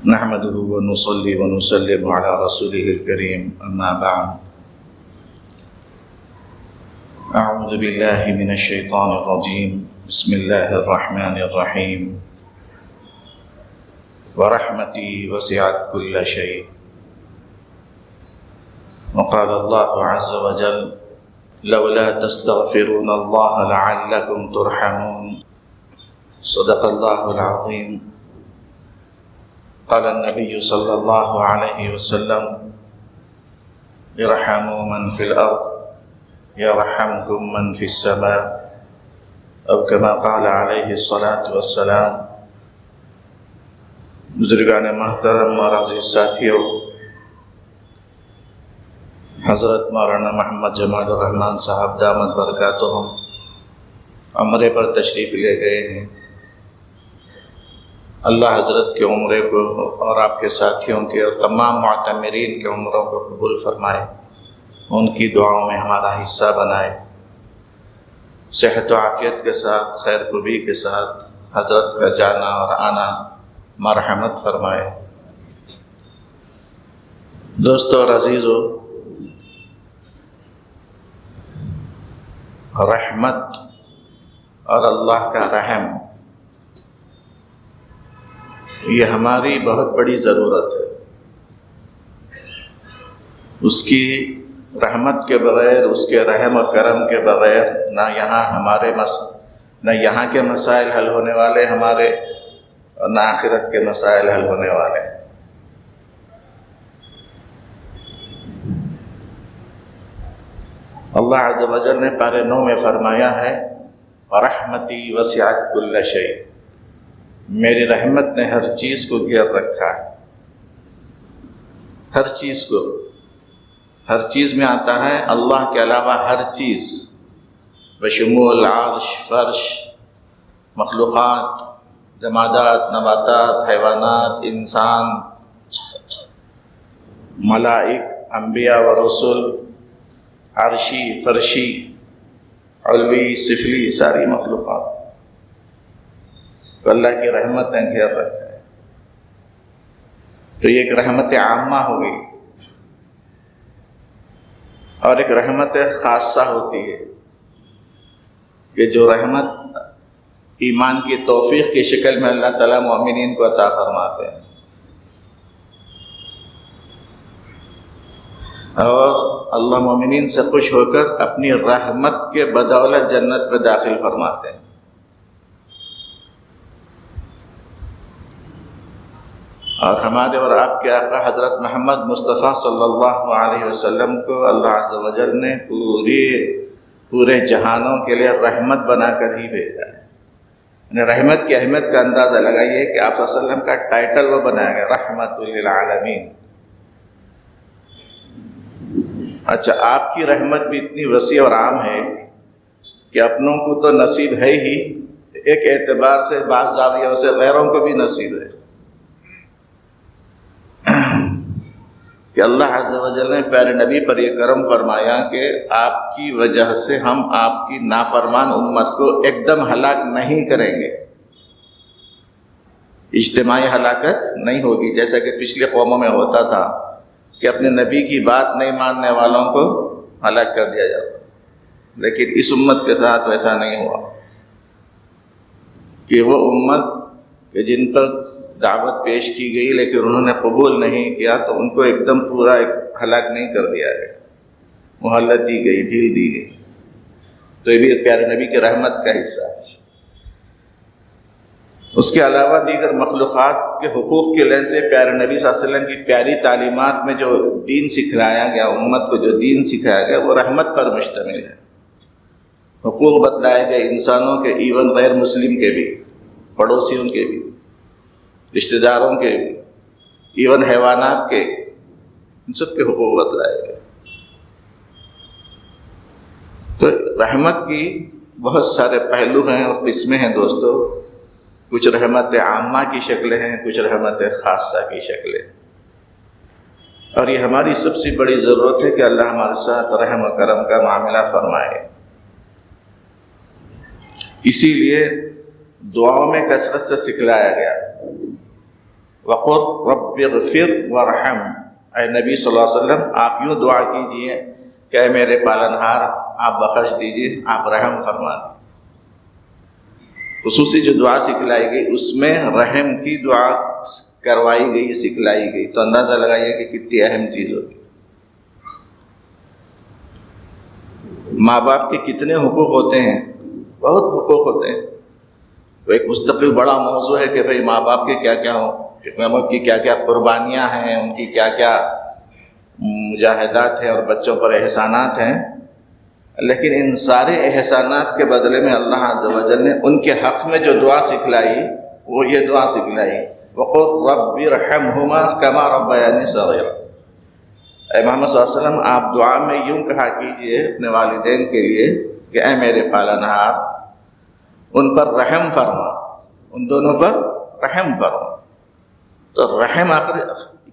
نحمده ونصلي ونسلم على رسوله الكريم أما بعد أعوذ بالله من الشيطان الرجيم بسم الله الرحمن الرحيم ورحمتي وسعت كل شيء وقال الله عز وجل لولا تستغفرون الله لعلكم ترحمون صدق الله العظيم قال النبي صلى الله عليه وسلم ارحموا من في الأرض يرحمكم من في السماء أو كما قال عليه الصلاة والسلام. بزرگان محترم اور عزیز ساتھیوں، حضرت مولانا محمد جمال الرحمن صاحب دامت برکاتہم عمرے پر تشریف لے گئے ہیں. اللہ حضرت کے عمرے کو اور آپ کے ساتھیوں کے اور تمام معتمرین کے عمروں کو قبول فرمائے، ان کی دعاؤں میں ہمارا حصہ بنائے. صحت و عافیت کے ساتھ، خیر خوبی کے ساتھ حضرت کا جانا اور آنا مرحمت فرمائے. دوستو اور عزیزو، رحمت اور اللہ کا رحم یہ ہماری بہت بڑی ضرورت ہے. اس کی رحمت کے بغیر، اس کے رحم و کرم کے بغیر نہ یہاں کے مسائل حل ہونے والے ہمارے، اور نہ آخرت کے مسائل حل ہونے والے. اللہ عز و جل نے پارے 9 میں فرمایا ہے رحمتی وسعت کل شیء، میری رحمت نے ہر چیز کو گھیر رکھا ہے. ہر چیز کو، ہر چیز میں آتا ہے اللہ کے علاوہ ہر چیز، بشمول عرش، فرش، مخلوقات، جمادات، نباتات، حیوانات، انسان، ملائک، انبیاء و رسول، عرشی، فرشی، علوی، سفلی، ساری مخلوقات تو اللہ کی رحمت نے گھیر رکھا ہے. تو یہ ایک رحمت عامہ ہو گئی، اور ایک رحمت خاصہ ہوتی ہے کہ جو رحمت ایمان کی توفیق کی شکل میں اللہ تعالیٰ مومنین کو عطا فرماتے ہیں، اور اللہ مومنین سے خوش ہو کر اپنی رحمت کے بدولت جنت میں داخل فرماتے ہیں. اور ہمارے اور آپ کے آقا حضرت محمد مصطفیٰ صلی اللہ علیہ وسلم کو اللہ عز و جل نے پورے جہانوں کے لیے رحمت بنا کر ہی بھیجا ہے. رحمت کی اہمیت کا اندازہ لگائیے کہ آپ صلی اللہ علیہ وسلم کا ٹائٹل وہ بنایا گیا رحمت للعالمین. اچھا، آپ کی رحمت بھی اتنی وسیع اور عام ہے کہ اپنوں کو تو نصیب ہے ہی، ایک اعتبار سے بعض زاویوں سے غیروں کو بھی نصیب ہے کہ اللہ عز و جل نے پیارے نبی پر یہ کرم فرمایا کہ آپ کی وجہ سے ہم آپ کی نافرمان امت کو ایک دم ہلاک نہیں کریں گے. اجتماعی ہلاکت نہیں ہوگی جیسا کہ پچھلی قوموں میں ہوتا تھا کہ اپنے نبی کی بات نہیں ماننے والوں کو ہلاک کر دیا جاتا، لیکن اس امت کے ساتھ ویسا نہیں ہوا کہ وہ امت کہ جن پر دعوت پیش کی گئی لیکن انہوں نے قبول نہیں کیا تو ان کو ایک دم پورا ہلاک نہیں کر دیا گیا، مہلت دی گئی، ڈھیل دی گئی. تو یہ بھی پیارے نبی کی رحمت کا حصہ ہے. اس کے علاوہ دیگر مخلوقات کے حقوق کے لحاظ سے پیارے نبی صلی اللہ علیہ وسلم کی پیاری تعلیمات میں جو دین سکھلایا گیا، امت کو جو دین سکھایا گیا وہ رحمت پر مشتمل ہے. حقوق بتلائے گئے انسانوں کے، ایون غیر مسلم کے بھی، پڑوسیوں کے بھی، رشتہ داروں کے بھی، ایون حیوانات کے، ان سب کے حقوق بتلائے گئے. تو رحمت کی بہت سارے پہلو ہیں اور قسمیں ہیں دوستو. کچھ رحمت عامہ کی شکلیں ہیں، کچھ رحمت خاصہ کی شکلیں، اور یہ ہماری سب سے بڑی ضرورت ہے کہ اللہ ہمارے ساتھ رحم و کرم کا معاملہ فرمائے. اسی لیے دعاؤں میں کثرت سے سکھلایا گیا. وقل رب اغفر وارحم، اے نبی صلی اللہ علیہ وسلم آپ یوں دعا کیجئے کہ اے میرے پالنہار آپ بخش دیجئے، آپ رحم فرما دیجئے۔ خصوصی جو دعا سکھلائی گئی اس میں رحم کی دعا کروائی گئی، سکھلائی گئی، تو اندازہ لگائیے کہ کتنی اہم چیز ہوگی۔ ماں باپ کے کتنے حقوق ہوتے ہیں؟ بہت حقوق ہوتے ہیں۔ تو ایک مستقل بڑا موضوع ہے کہ بھئی ماں باپ کے کیا کیا ان کی کیا کیا قربانیاں ہیں، ان کی کیا کیا مجاہدات ہیں اور بچوں پر احسانات ہیں، لیکن ان سارے احسانات کے بدلے میں اللہ عز و جل نے ان کے حق میں جو دعا سکھلائی وہ یہ دعا سکھلائی، وقل رب ارحمہما کما ربیانی صغیرا۔ اے محمد صلی اللہ علیہ وسلم آپ دعا میں یوں کہا کیجئے اپنے والدین کے لیے کہ اے میرے پالنہار ان پر رحم فرما، ان دونوں پر رحم فرما۔ تو رحم آخر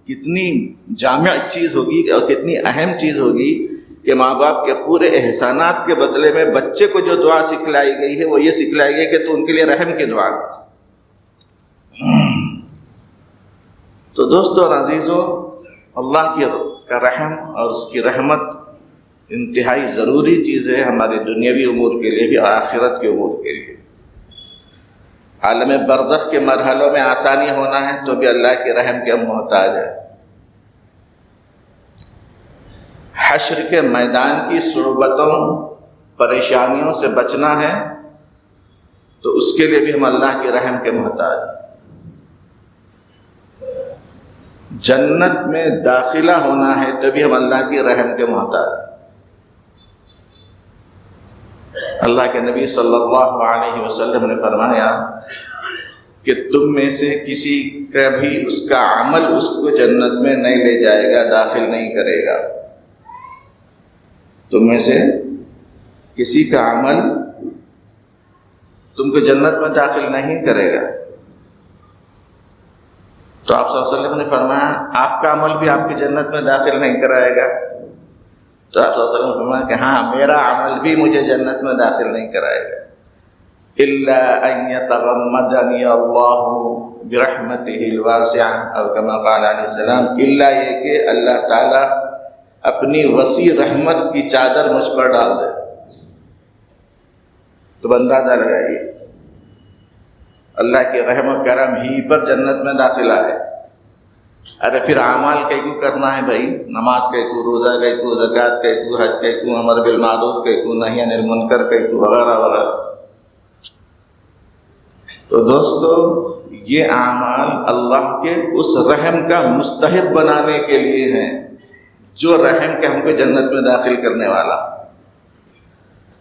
کتنی جامع چیز ہوگی اور کتنی اہم چیز ہوگی کہ ماں باپ کے پورے احسانات کے بدلے میں بچے کو جو دعا سکھلائی گئی ہے وہ یہ سکھلائی گئی کہ تو ان کے لیے رحم کی دعا کر۔ تو دوستو اور عزیزو، اللہ کا رحم اور اس کی رحمت انتہائی ضروری چیز ہے ہمارے دنیاوی امور کے لیے بھی اور آخرت کے امور کے لیے۔ عالم برزخ کے مرحلوں میں آسانی ہونا ہے تو بھی اللہ کے رحم کے ہم محتاج ہیں۔ حشر کے میدان کی صعوبتوں پریشانیوں سے بچنا ہے تو اس کے لیے بھی ہم اللہ کے رحم کے محتاج ہیں۔ جنت میں داخلہ ہونا ہے تو بھی ہم اللہ کے رحم کے محتاج ہیں۔ اللہ کے نبی صلی اللہ علیہ وسلم نے فرمایا کہ تم میں سے کسی کا بھی اس کا عمل اس کو جنت میں نہیں لے جائے گا، داخل نہیں کرے گا۔ تم میں سے کسی کا عمل تم کو جنت میں داخل نہیں کرے گا۔ تو آپ صلی اللہ علیہ وسلم نے فرمایا آپ کا عمل بھی آپ کی جنت میں داخل نہیں کرائے گا؟ تو آپ صلی اللہ علیہ وسلم نے فرمایا کہ ہاں میرا عمل بھی مجھے جنت میں داخل نہیں کرائے گا۔ الا ان يتغمدني الله برحمته الواسعة او كما قال علیہ السلام، الا یہ کہ اللہ تعالیٰ اپنی وسیع رحمت کی چادر مجھ پر ڈال دے۔ تو اندازہ لگائیے اللہ کے رحم و کرم ہی پر جنت میں داخلہ ہے۔ ارے پھر اعمال کئی کو کرنا ہے بھائی، نماز کئی کو، روزہ کئی کو، زکوٰۃ کئی کو، حج کئی کو، امر بالمعروف کئی کو، نہی عن المنکر کئی کو، وغیرہ وغیرہ۔ تو دوستو یہ اعمال اللہ کے اس رحم کا مستحق بنانے کے لیے ہیں جو رحم کے ہم کو جنت میں داخل کرنے والا۔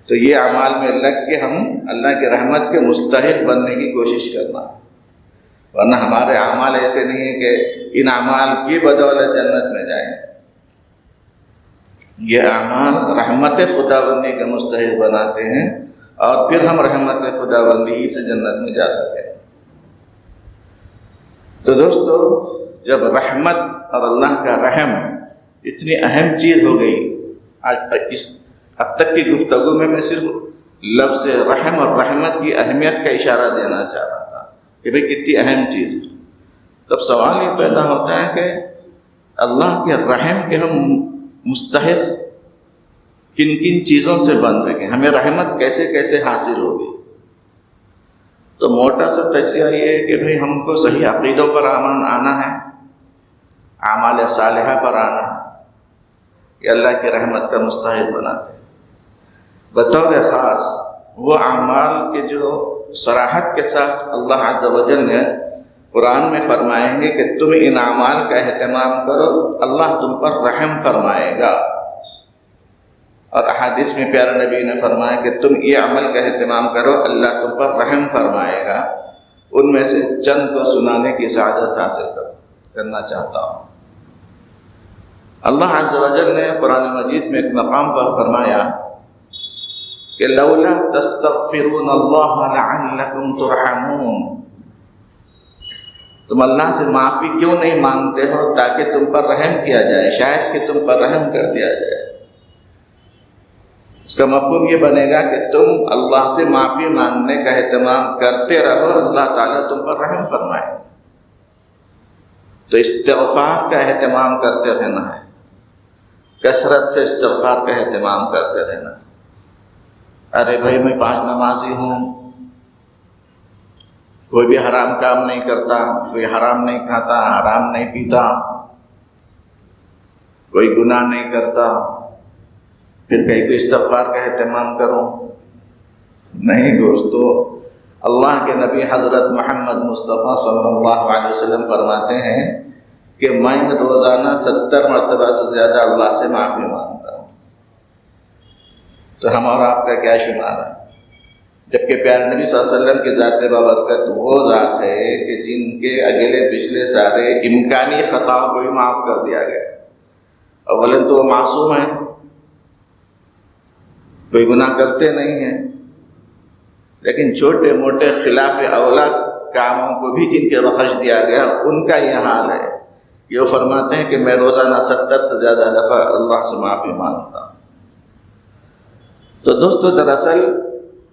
تو یہ اعمال میں لگ کے ہم اللہ کے رحمت کے مستحق بننے کی کوشش کرنا، ورنہ ہمارے اعمال ایسے نہیں ہیں کہ ان اعمال کی بدولت جنت میں جائیں۔ یہ اعمال رحمت خداوندی کے مستحق بناتے ہیں اور پھر ہم رحمت خداوندی ہی سے جنت میں جا سکیں۔ تو دوستو جب رحمت اور اللہ کا رحم اتنی اہم چیز ہو گئی، اب تک کی گفتگو میں صرف لفظ رحم اور رحمت کی اہمیت کا اشارہ دینا چاہ رہا تھا کہ بھئی کتنی اہم چیز ہے۔ تب سوال یہ پیدا ہوتا ہے کہ اللہ کے رحم کے ہم مستحق کن کن چیزوں سے بن رہے ہیں، ہمیں رحمت کیسے کیسے حاصل ہوگی؟ تو موٹا سا تجزیہ یہ ہے کہ بھئی ہم کو صحیح عقیدوں پر آنا ہے، اعمال صالحہ پر آنا ہے، یہ اللہ کی رحمت کا مستحق بناتے ہیں۔ بطور خاص وہ اعمال کے جو صراحت کے ساتھ اللہ عز و جل نے قرآن میں فرمائیں گے کہ تم ان اعمال کا اہتمام کرو، اللہ تم پر رحم فرمائے گا۔ اور احادیث میں پیارے نبی نے فرمایا کہ تم یہ عمل کا اہتمام کرو، اللہ تم پر رحم فرمائے گا۔ ان میں سے چند کو سنانے کی سعادت حاصل کرنا چاہتا ہوں۔ اللہ عز و جل نے قرآن مجید میں ایک مقام پر فرمایا کہ لولا تستغفرون اللہ لعلکم ترحمون، تم اللہ سے معافی کیوں نہیں مانگتے ہو تاکہ تم پر رحم کیا جائے، شاید کہ تم پر رحم کر دیا جائے۔ اس کا مفہوم یہ بنے گا کہ تم اللہ سے معافی مانگنے کا اہتمام کرتے رہو، اللہ تعالیٰ تم پر رحم فرمائے۔ تو استغفار کا اہتمام کرتے رہنا ہے، کثرت سے استغفار کا اہتمام کرتے رہنا ہے۔ ارے بھائی میں 5 نمازی ہوں، کوئی بھی حرام کام نہیں کرتا، کوئی حرام نہیں کھاتا، حرام نہیں پیتا، کوئی گناہ نہیں کرتا، پھر کہیں کوئی استغفار کا اہتمام کروں؟ نہیں دوستو، اللہ کے نبی حضرت محمد مصطفیٰ صلی اللہ علیہ وسلم فرماتے ہیں کہ میں روزانہ 70 مرتبہ سے زیادہ اللہ سے معافی مانگتا ہوں۔ تو ہم اور آپ کا کیا شمار ہے؟ جبکہ پیارے نبی صلی اللہ علیہ وسلم کی ذات بابرکت وہ ذات ہے کہ جن کے اگلے پچھلے سارے امکانی خطاؤں کو بھی معاف کر دیا گیا۔ اولاً تو وہ معصوم ہیں، کوئی گناہ کرتے نہیں ہیں، لیکن چھوٹے موٹے خلاف اولا کاموں کو بھی جن کے بخش دیا گیا، ان کا یہ حال ہے کہ وہ فرماتے ہیں کہ میں روزانہ 70 سے زیادہ دفعہ اللہ سے معافی مانگتا ہوں۔ تو دوستو، دراصل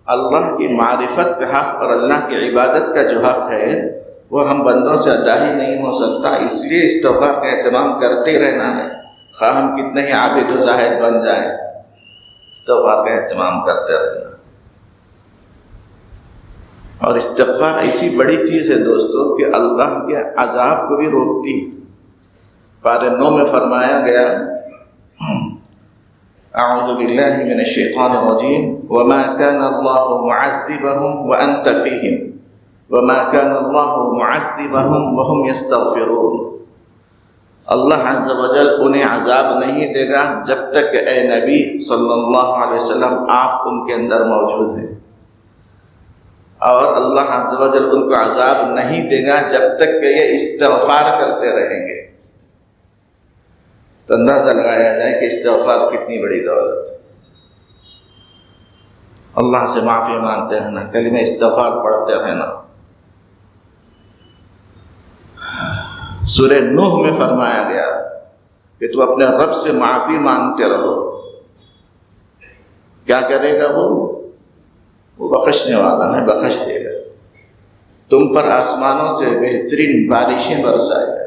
اللہ کی معرفت کا حق اور اللہ کی عبادت کا جو حق ہے وہ ہم بندوں سے ادا ہی نہیں ہو سکتا، اس لیے استغفار کا اہتمام کرتے رہنا ہے، خواہ ہم کتنے ہی عابد و زاہد بن جائیں، استغفار کا اہتمام کرتے رہنا۔ اور استغفار ایسی بڑی چیز ہے دوستو کہ اللہ کے عذاب کو بھی روکتی ہے۔ پارہ 9 میں فرمایا گیا، اعوذ باللہ من الشیطان الرجیم وما كان اللہ معذبهم وانت فیہم وما كان اللہ معذبهم وهم یستغفرون۔ اللہ عز و جل انہیں عذاب نہیں دے گا جب تک کہ اے نبی صلی اللہ علیہ وسلم آپ ان کے اندر موجود ہیں، اور اللہ عز و جل ان کو عذاب نہیں دے گا جب تک کہ یہ استغفار کرتے رہیں گے۔ تو اندازہ لگایا جائے کہ استغفار کتنی بڑی دولت ہے۔ اللہ سے معافی مانگتے رہنا، کلمہ استغفار پڑھتے رہنا۔ سورہ نوح میں فرمایا گیا کہ تو اپنے رب سے معافی مانگتے رہو، کیا کرے گا وہ بخشنے والا ہے، بخش دے گا، تم پر آسمانوں سے بہترین بارشیں برسائے گا،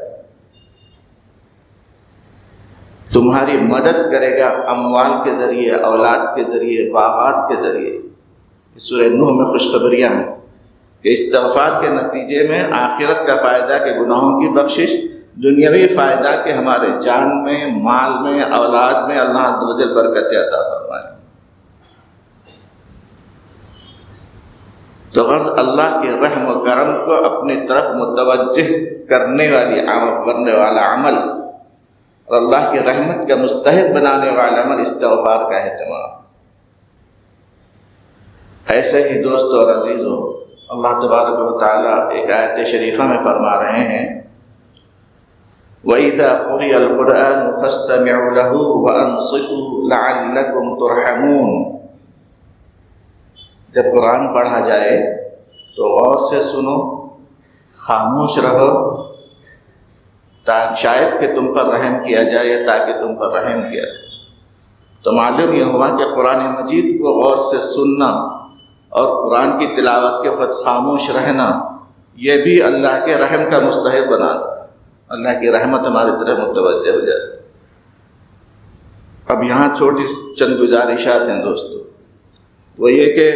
تمہاری مدد کرے گا اموال کے ذریعے، اولاد کے ذریعے، باغات کے ذریعے۔ سورہ نوح میں خوشخبریاں ہیں کہ استغفار کے نتیجے میں آخرت کا فائدہ کہ گناہوں کی بخشش، دنیاوی فائدہ کہ ہمارے جان میں، مال میں، اولاد میں اللہ عز و جل برکت عطا فرمائے۔ تو غرض اللہ کے رحم و کرم کو اپنی طرف متوجہ کرنے والا عمل اور اللہ کی رحمت کا مستحق بنانے والا عمل استغفار کا اہتمام۔ ایسے ہی دوستو اور عزیزو، اللہ تبارک و تعالیٰ ایک آیت شریفہ میں فرما رہے ہیں، وَإِذَا قُرِئَ الْقُرْآنُ فَاسْتَمِعُوا لَهُ وَأَنصِتُوا لَعَلَّكُمْ تُرْحَمُونَ۔ جب قرآن پڑھا جائے تو غور سے سنو، خاموش رہو، شاید کہ تم پر رحم کیا جائے، تاکہ تم پر رحم کیا جائے۔ تو معلوم یہ ہوا کہ قرآن مجید کو غور سے سننا اور قرآن کی تلاوت کے وقت خاموش رہنا، یہ بھی اللہ کے رحم کا مستحق بناتا ہے، اللہ کی رحمت ہماری طرف متوجہ ہو جاتی ہے۔ اب یہاں چھوٹی چند گزارشات ہیں دوستو، وہ یہ کہ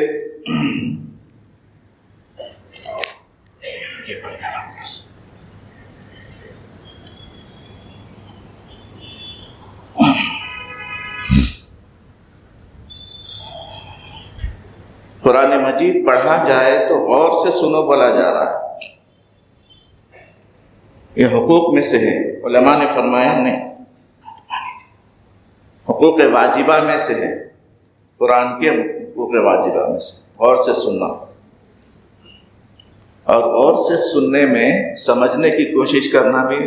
قرآن مجید پڑھا جائے تو غور سے سنو بولا جا رہا ہے، یہ حقوق میں سے ہے۔ علماء نے فرمایا نہیں، حقوق واجبہ میں سے ہے، قرآن کے حقوق واجبہ میں سے غور سے سننا، اور غور سے سننے میں سمجھنے کی کوشش کرنا بھی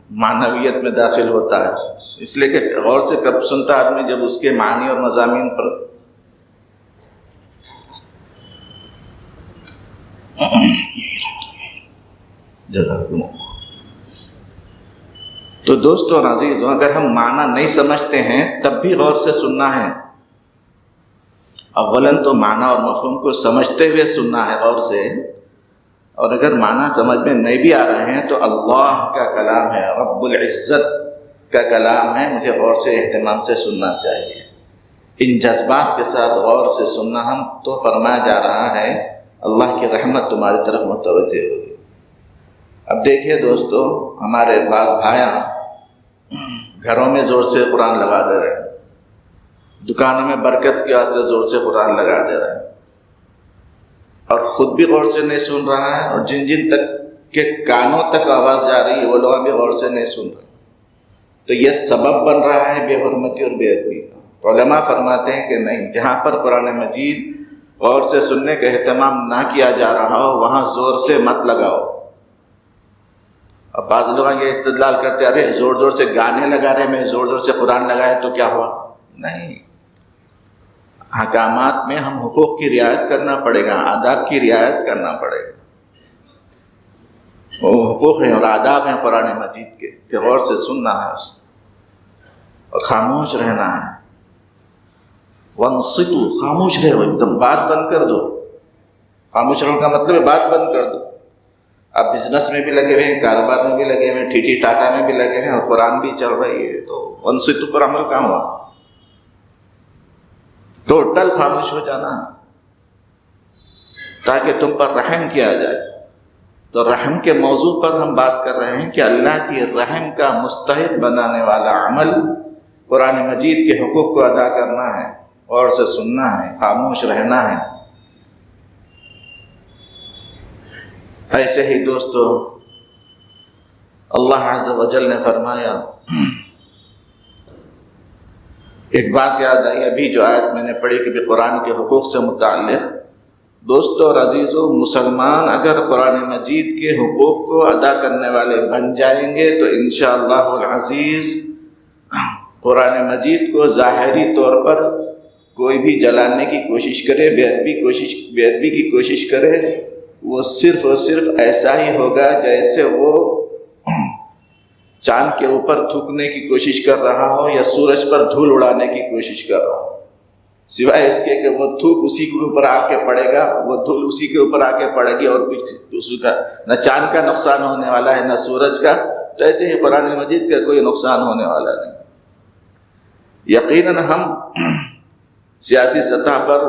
معنویت میں داخل ہوتا ہے، اس لیے کہ غور سے کب سنتا آدمی جب اس کے معنی اور مضامین پر جزاکم اللہ۔ تو دوستو اور عزیزوں، اگر ہم معنی نہیں سمجھتے ہیں تب بھی غور سے سننا ہے۔ اولاً تو معنی اور مفہوم کو سمجھتے ہوئے سننا ہے غور سے، اور اگر معنی سمجھ میں نہیں بھی آ رہے ہیں تو اللہ کا کلام ہے، رب العزت کا کلام ہے، مجھے غور سے اہتمام سے سننا چاہیے، ان جذبات کے ساتھ غور سے سننا۔ ہم تو فرمایا جا رہا ہے اللہ کی رحمت تمہاری طرف متوجہ ہوگی۔ اب دیکھیے دوستو، ہمارے بعض بھائیاں گھروں میں زور سے قرآن لگا دے رہے ہیں، دکانوں میں برکت کے واسطے زور سے قرآن لگا دے رہے ہیں، اور خود بھی غور سے نہیں سن رہا ہے، اور جن جن تک کے کانوں تک آواز جا رہی ہے وہ لوگ بھی غور سے نہیں سن رہے، تو یہ سبب بن رہا ہے بے حرمتی اور بے ادبی کا۔ علماء فرماتے ہیں کہ نہیں، جہاں پر قرآن مجید غور سے سننے کا اہتمام نہ کیا جا رہا ہو وہاں زور سے مت لگاؤ۔ اب بعض لوگ یہ استدلال کرتے ہیں، ارے زور زور سے گانے لگا رہے، میں زور زور سے قرآن لگایا تو کیا ہوا؟ نہیں، احکامات میں ہم حقوق کی رعایت کرنا پڑے گا، آداب کی رعایت کرنا پڑے گا۔ وہ حقوق ہیں اور آداب ہیں قرآن مجید کے کہ غور سے سننا ہے اس اور خاموش رہنا ہے۔ وَانصِتُوا، خاموش رہو، ایک دم بات بند کر دو۔ خاموش رہو کا مطلب ہے بات بند کر دو۔ آپ بزنس میں بھی لگے ہوئے ہیں، کاروبار میں بھی لگے ہوئے ہیں، ٹھیٹھی ٹاٹا میں بھی لگے ہوئے ہیں، اور قرآن بھی چل رہی ہے، تو وَانصِتُوا پر عمل کہاں ہوا؟ ٹوٹل خاموش ہو جانا تاکہ تم پر رحم کیا جائے۔ تو رحم کے موضوع پر ہم بات کر رہے ہیں کہ اللہ کی رحم کا مستحق بنانے والا عمل قرآن مجید کے حقوق کو ادا کرنا ہے، اور سے سننا ہے، خاموش رہنا ہے۔ ایسے ہی دوستو اللہ عز و جل نے فرمایا، ایک بات یاد آئی ابھی جو آیت میں نے پڑھی کہ قرآن کے حقوق سے متعلق، دوستو اور عزیزو، مسلمان اگر قرآن مجید کے حقوق کو ادا کرنے والے بن جائیں گے تو انشاءاللہ العزیز قرآن مجید کو ظاہری طور پر کوئی بھی جلانے کی کوشش کرے، بے ادبی کی کوشش کرے، وہ صرف اور صرف ایسا ہی ہوگا جیسے وہ چاند کے اوپر تھوکنے کی کوشش کر رہا ہو یا سورج پر دھول اڑانے کی کوشش کر رہا ہو، سوائے اس کے کہ وہ تھوک اسی کے اوپر آ کے پڑے گا، وہ دھول اسی کے اوپر آ کے پڑے گی، اور کچھ اس کا نہ چاند کا نقصان ہونے والا ہے نہ سورج کا۔ تو ایسے ہی قرآن مجید کا کوئی نقصان ہونے والا نہیں۔ یقیناً ہم سیاسی سطح پر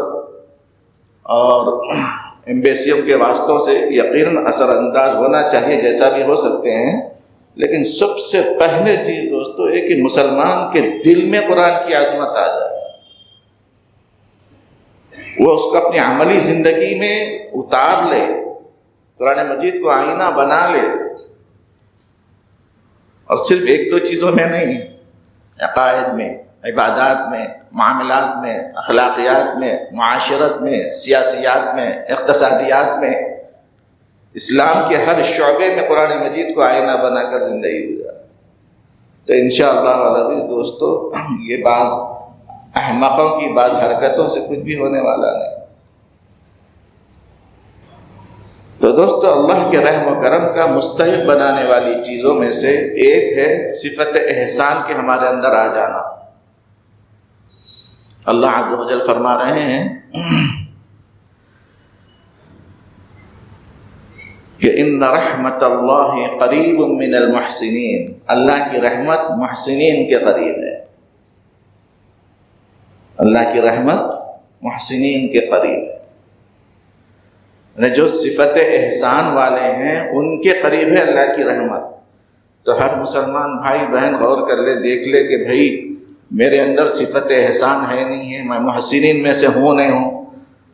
اور ایمبیسیوں کے واسطوں سے یقیناً اثر انداز ہونا چاہیے، جیسا بھی ہو سکتے ہیں، لیکن سب سے پہلے چیز دوستو یہ کہ مسلمان کے دل میں قرآن کی عظمت آ جائے، وہ اس کو اپنی عملی زندگی میں اتار لے، قرآن مجید کو آئینہ بنا لے، اور صرف ایک دو چیزوں میں نہیں، عقائد میں، عبادات میں، معاملات میں، اخلاقیات میں، معاشرت میں، سیاسیات میں، اقتصادیات میں، اسلام کے ہر شعبے میں قرآن مجید کو آئینہ بنا کر زندگی گزارے۔ تو انشاءاللہ العزیز دوستو، یہ بعض احمقوں کی بعض حرکتوں سے کچھ بھی ہونے والا نہیں۔ تو دوستو اللہ کے رحم و کرم کا مستحق بنانے والی چیزوں میں سے ایک ہے صفت احسان کے ہمارے اندر آ جانا۔ اللہ عز و جل فرما رہے ہیں کہ ان رحمت اللہ قریب من المحسنین، اللہ کی رحمت محسنین کے قریب ہے، اللہ کی رحمت محسنین کے قریب ہے، یعنی جو صفت احسان والے ہیں ان کے قریب ہے اللہ کی رحمت۔ تو ہر مسلمان بھائی بہن غور کر لے، دیکھ لے کہ بھئی میرے اندر صفت احسان ہے نہیں ہے، میں محسنین میں سے ہوں نہیں ہوں۔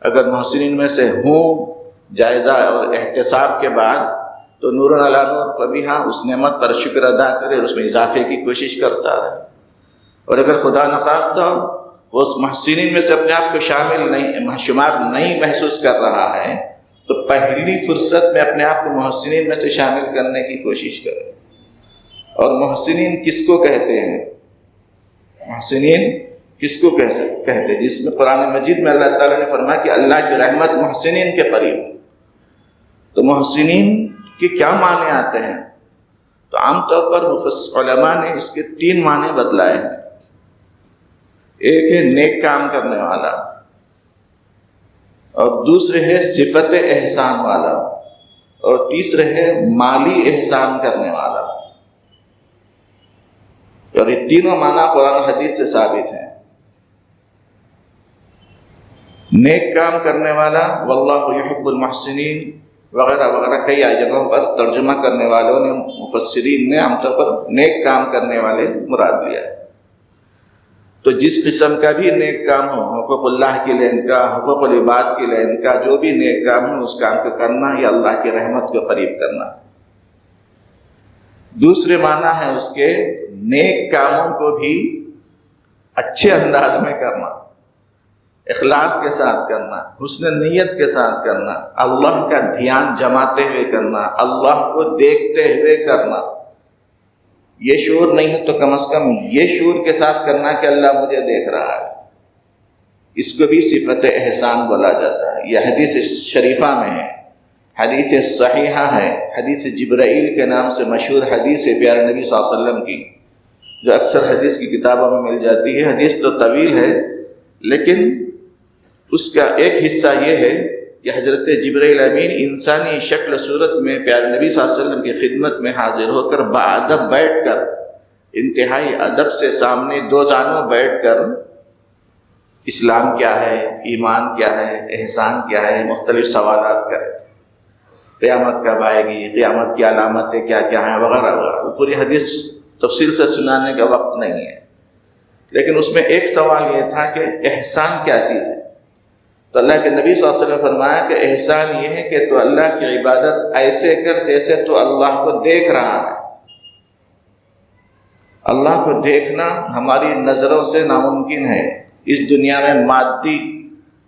اگر محسنین میں سے ہوں جائزہ اور احتساب کے بعد تو نور علی نور، کبھی ہاں اس نعمت پر شکر ادا کرے، اس میں اضافے کی کوشش کرتا ہے۔ اور اگر خدا نخواستہ وہ اس محسنین میں سے اپنے آپ کو شامل نہیں، شمار نہیں محسوس کر رہا ہے، تو پہلی فرصت میں اپنے آپ کو محسنین میں سے شامل کرنے کی کوشش کرے۔ اور محسنین کس کو کہتے ہیں؟ محسنین کس کو کہتے ہیں؟ جس میں قرآن مجید میں اللہ تعالیٰ نے فرمایا کہ اللہ کی رحمت محسنین کے قریب۔ تو محسنین کے کیا معنی آتے ہیں؟ تو عام طور پر علماء نے اس کے 3 معنی بتلائے ہیں۔ ایک ہے نیک کام کرنے والا، اور دوسرے ہے صفت احسان والا، اور تیسرے ہے مالی احسان کرنے والا. اور یہ تینوں معنی قرآن و حدیث سے ثابت ہیں. نیک کام کرنے والا، واللہ یحب المحسنین وغیرہ وغیرہ کئی جگہوں پر ترجمہ کرنے والوں نے، مفسرین نے عام طور پر نیک کام کرنے والے مراد لیا ہے. تو جس قسم کا بھی نیک کام ہو، حقوق اللہ کی لین کا، حقوق العباد کی لین کا، جو بھی نیک کام ہو اس کام کو کرنا یا اللہ کی رحمت کو قریب کرنا. دوسرے معنی ہے اس کے نیک کاموں کو بھی اچھے انداز میں کرنا، اخلاص کے ساتھ کرنا، حسن نیت کے ساتھ کرنا، اللہ کا دھیان جماتے ہوئے کرنا، اللہ کو دیکھتے ہوئے کرنا. یہ شعور نہیں ہے تو کم از کم یہ شعور کے ساتھ کرنا کہ اللہ مجھے دیکھ رہا ہے. اس کو بھی صفت احسان بولا جاتا ہے. یہ حدیث شریفہ میں ہے، حدیث صحیحہ ہے، حدیث جبرائیل کے نام سے مشہور حدیث ہے پیارے نبی صلی اللہ علیہ وسلم کی، جو اکثر حدیث کی کتابوں میں مل جاتی ہے. حدیث تو طویل ہے لیکن اس کا ایک حصہ یہ ہے کہ حضرت جبرائیل امین انسانی شکل صورت میں پیارے نبی صلی اللہ علیہ وسلم کی خدمت میں حاضر ہو کر باادب بیٹھ کر، انتہائی ادب سے سامنے دو زانوں بیٹھ کر اسلام کیا ہے، ایمان کیا ہے، احسان کیا ہے، مختلف سوالات کرے. قیامت کب آئے گی، قیامت کی علامتیں کیا کیا ہیں وغیرہ وغیرہ. پوری حدیث تفصیل سے سنانے کا وقت نہیں ہے، لیکن اس میں ایک سوال یہ تھا کہ احسان کیا چیز ہے. تو اللہ کے نبی صلی اللہ علیہ وسلم نے فرمایا کہ احسان یہ ہے کہ تو اللہ کی عبادت ایسے کر جیسے تو اللہ کو دیکھ رہا ہے. اللہ کو دیکھنا ہماری نظروں سے ناممکن ہے اس دنیا میں، مادی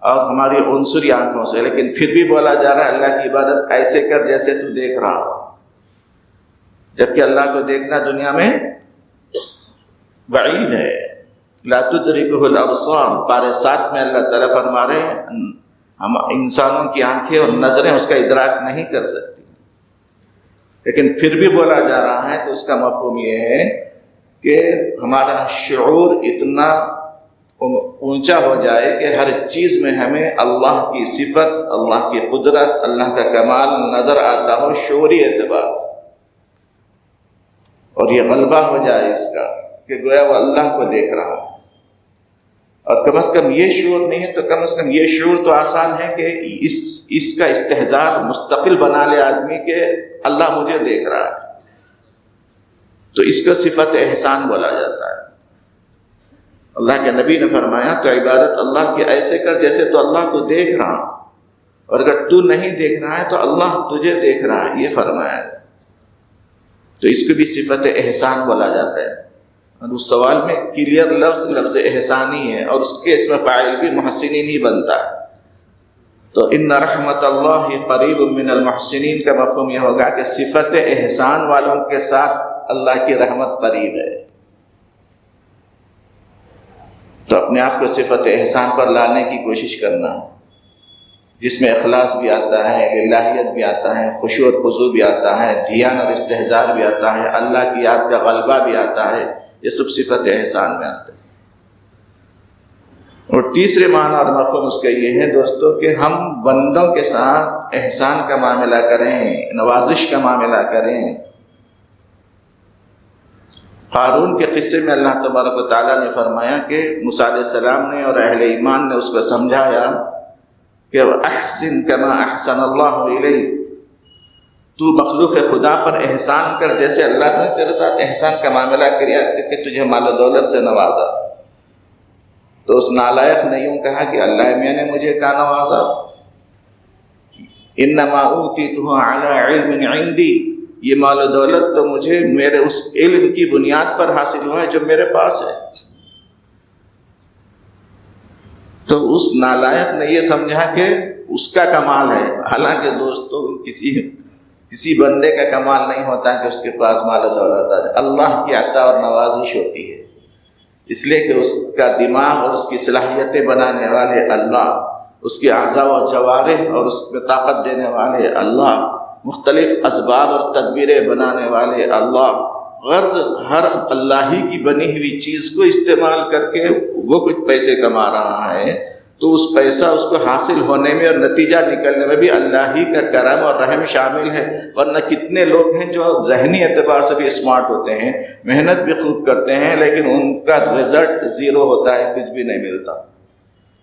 اور ہماری عنصری آنکھوں سے، لیکن پھر بھی بولا جا رہا ہے اللہ کی عبادت ایسے کر جیسے تو دیکھ رہا ہو. جبکہ اللہ کو دیکھنا دنیا میں بعید ہے. لا تدرکہ الابصار، پارے 7 میں اللہ تعالیٰ فرما رہے ہیں ہم انسانوں کی آنکھیں اور نظریں اس کا ادراک نہیں کر سکتی، لیکن پھر بھی بولا جا رہا ہے. تو اس کا مفہوم یہ ہے کہ ہمارا شعور اتنا اونچا ہو جائے کہ ہر چیز میں ہمیں اللہ کی صفت، اللہ کی قدرت، اللہ کا کمال نظر آتا ہو شعوری اعتبار سے، اور یہ غلبہ ہو جائے اس کا کہ گویا وہ اللہ کو دیکھ رہا ہے. اور کم از کم یہ شعور نہیں ہے تو کم از کم یہ شعور تو آسان ہے کہ اس کا استحضار مستقل بنا لے آدمی کہ اللہ مجھے دیکھ رہا ہے. تو اس کو صفت احسان بولا جاتا ہے. اللہ کے نبی نے فرمایا تو عبادت اللہ کی ایسے کر جیسے تو اللہ کو دیکھ رہا، اور اگر تو نہیں دیکھ رہا ہے تو اللہ تجھے دیکھ رہا ہے، یہ فرمایا. تو اس کو بھی صفت احسان بولا جاتا ہے. اور اس سوال میں کلیئر لفظ احسانی ہے، اور اس کے اس میں فاعل بھی محسنین ہی بنتا ہے. تو ان رحمت اللہ قریب من المحسنین کا مفہوم یہ ہوگا کہ صفت احسان والوں کے ساتھ اللہ کی رحمت قریب ہے. تو اپنے آپ کو صفت احسان پر لانے کی کوشش کرنا، جس میں اخلاص بھی آتا ہے، الہیت بھی آتا ہے، خشوع اور خضوع بھی آتا ہے، دھیان اور استحضار بھی آتا ہے، اللہ کی یاد کا غلبہ بھی آتا ہے. یہ سب صفت احسان میں آتا ہے. اور تیسرے معنی اور مفہوم اس کا یہ ہے دوستو کہ ہم بندوں کے ساتھ احسان کا معاملہ کریں، نوازش کا معاملہ کریں. قارون کے قصے میں اللہ تبارک و تعالیٰ نے فرمایا کہ موسیٰ علیہ السلام نے اور اہل ایمان نے اس کو سمجھایا کہ احسن کما احسن اللہ الیک، تو مخلوق خدا پر احسان کر جیسے اللہ نے تیرے ساتھ احسان کا معاملہ کیا کہ تجھے مال و دولت سے نوازا. تو اس نالائق نے یوں کہا کہ اللہ میں نے مجھے کہاں نوازا، انما اوتیتہ علی علم عندی، یہ مال و دولت تو مجھے میرے اس علم کی بنیاد پر حاصل ہوا ہے جو میرے پاس ہے. تو اس نالائق نے یہ سمجھا کہ اس کا کمال ہے. حالانکہ دوستو کسی بندے کا کمال نہیں ہوتا کہ اس کے پاس مال و دولت آ جائے. اللہ کی عطا اور نوازش ہوتی ہے، اس لیے کہ اس کا دماغ اور اس کی صلاحیتیں بنانے والے اللہ، اس کے اعضاء و جوارح اور اس میں طاقت دینے والے اللہ، مختلف اسباب اور تدبیریں بنانے والے اللہ. غرض ہر اللہ ہی کی بنی ہوئی چیز کو استعمال کر کے وہ کچھ پیسے کما رہا ہے، تو اس پیسہ اس کو حاصل ہونے میں اور نتیجہ نکلنے میں بھی اللہ ہی کا کرم اور رحم شامل ہے. ورنہ کتنے لوگ ہیں جو ذہنی اعتبار سے بھی اسمارٹ ہوتے ہیں، محنت بھی خوب کرتے ہیں، لیکن ان کا رزلٹ زیرو ہوتا ہے، کچھ بھی نہیں ملتا.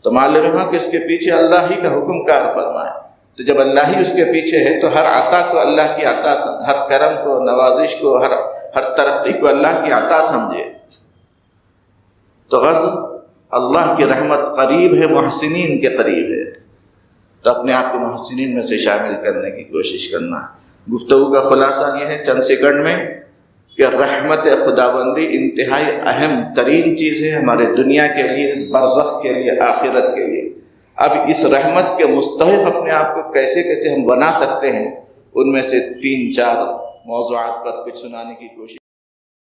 تو معلوم ہوا کہ اس کے پیچھے اللہ ہی کا حکم کار فرما ہے. تو جب اللہ ہی اس کے پیچھے ہے تو ہر عطا کو اللہ کی عطا، ہر کرم کو، نوازش کو، ہر ترقی کو اللہ کی عطا سمجھے. تو غرض اللہ کی رحمت قریب ہے، محسنین کے قریب ہے. تو اپنے آپ کو محسنین میں سے شامل کرنے کی کوشش کرنا. گفتگو کا خلاصہ یہ ہے چند سیکنڈ میں کہ رحمت خداوندی انتہائی اہم ترین چیز ہے ہمارے دنیا کے لیے، برزخ کے لیے، آخرت کے لیے. اب اس رحمت کے مستحق اپنے آپ کو کیسے کیسے ہم بنا سکتے ہیں، ان میں سے 3-4 موضوعات پر کچھ سنانے کی کوشش